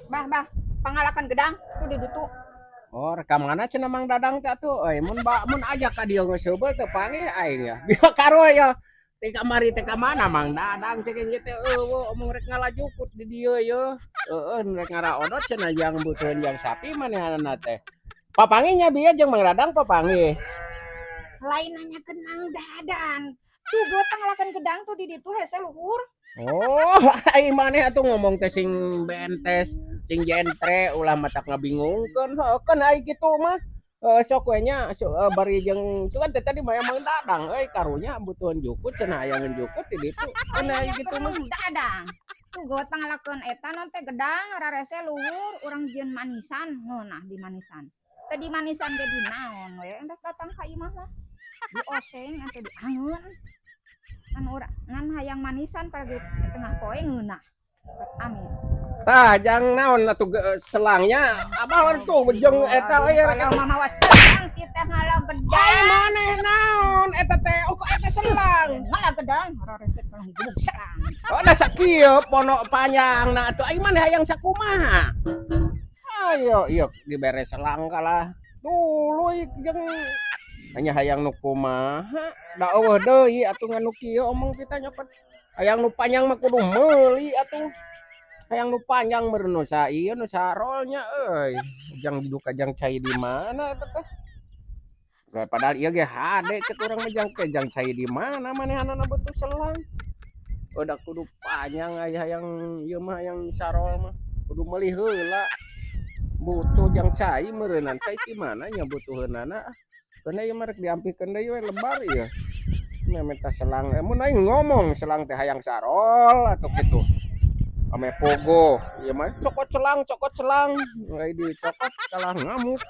Bah, pangalakan gedang tuh di ditu. Oh, rekam mana cenah Mang Dadang teh atuh euy mun ajak ka dieu geus heubeul teu panggih aing ya. Biar karo ya. Ti kamari teh ka mana Mang Dadang cek ieu teh eueuh omong rek ngalajukut di dieu ye. Heeh rek ngaraodot cenah yang butuheun yang sapi manehanna teh. Papanggihnya bieu jeung Mang Dadang papanggih. Lain nanya kenang Dadang. Tuh gue pangalakan gedang tuh di ditu hese luhur. Oh, aing maneh atuh ngomong teh sing bentes, sing jentre ulah matak ngabingungkeun. Heuh kan ai kitu mah. Sok we nya bari jeung sugan teh tadi mah Mang Dadang euy karunya butuhan jukut cenah aya jukut di ditu. Kan ai Lainnya kitu mah. kenang Dadang. Tuh gue pangalakan eta nanti gedang rarese luhur urang jieun manisan ngeunah di manisan. Teh di manisan ge di naon we endek datang ka imah mah. Di oseng atau di angeun. Kan urang ngan hayang manisan pagi tengah poe ngeunah. Amis. Tah jang naon atuh selangnya abah tuh jeung eta we Kalau mama was selang kita ngalah ai gedang. maneh naon eta teh oh kok eta selang. Ngalah gedang rarese kalau gubuk selang. Oh da sakieu pono panjangna atuh ai maneh hayang sakumaha. Ayo ieu dibere selang kalah. Tuluy jeung hanya hayang nu kumaha da eueuh deui atuh nganu kieu omong kita nyokot hayang nu panjang mah kudu meuli atuh hayang nu panjang meureun nu sa ieu nu sarolnya euy jang hidup kajang cai di mana eta teh padahal ieu ge hade cek urang mah jang cai di mana manehanana butuh selang udah kudu panjang aya hayang ieu mah hayang sarol mah kudu meuli heula butuh jang cai meureunan cai di mana nya butuheunana karena ieu mah rek diampikeun deui we lebar ieu memeta selang mun aing ngomong selang teh hayang sarol atuh kitu ame pogo ieu mah cokot selang ai dicokot kalah ngamuk